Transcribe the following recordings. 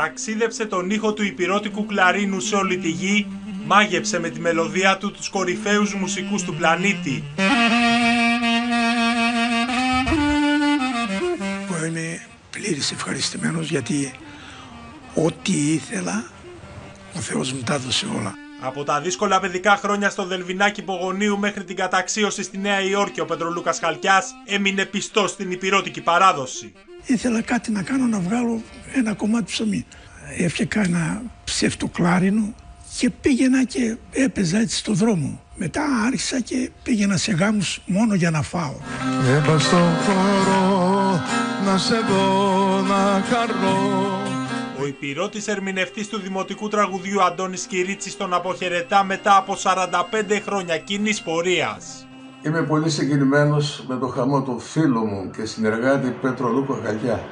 ταξίδεψε τον ήχο του υπηρώτικου κλαρίνου σε όλη τη γη, μάγεψε με τη μελωδία του τους κορυφαίους μουσικούς του πλανήτη. Εγώ είμαι πλήρης ευχαριστημένος γιατί ό,τι ήθελα ο Θεός μου τα έδωσε όλα. Από τα δύσκολα παιδικά χρόνια στο Δελβινάκι Πογονίου μέχρι την καταξίωση στη Νέα Υόρκη, ο Πετρολούκας Χαλκιάς έμεινε πιστός στην υπηρώτικη παράδοση. Ήθελα κάτι να κάνω, να βγάλω ένα κομμάτι ψωμί. Έφτιακα ένα ψευτοκλάρινο και πήγαινα και έπαιζα έτσι στο δρόμο. Μετά άρχισα και πήγαινα σε γάμους μόνο για να φάω. Έμπα στον χώρο να σε δω να χαρώ. Ο υπηρώτης ερμηνευτής του δημοτικού τραγουδιού Αντώνης Κυρίτσης τον αποχαιρετά μετά από 45 χρόνια κοινής πορείας. Είμαι πολύ συγκινημένος με το χαμό του φίλου μου και συνεργάτη Πετρολούκο Χαλκιά.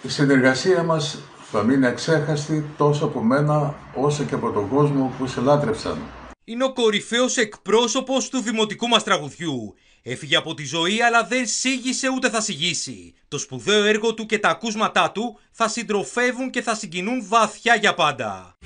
Η συνεργασία μας θα μείνει αξέχαστη τόσο από μένα όσο και από τον κόσμο που σε λάτρεψαν. Είναι ο κορυφαίος εκπρόσωπος του δημοτικού μας τραγουδιού. Έφυγε από τη ζωή αλλά δεν σίγησε ούτε θα σιγήσει. Το σπουδαίο έργο του και τα ακούσματά του θα συντροφεύουν και θα συγκινούν βαθιά για πάντα.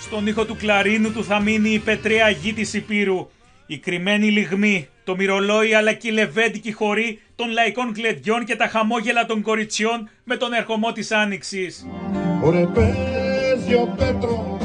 Στον ήχο του κλαρίνου του θα μείνει η πετραία γη της Υπήρου. Η κρυμμένη λιγμή, το μυρολόι αλλά και η λεβέντικη χορή των λαϊκών γλεντιών και τα χαμόγελα των κοριτσιών με τον ερχομό της Άνοιξης. Ωρε παίζει ο Πέτρο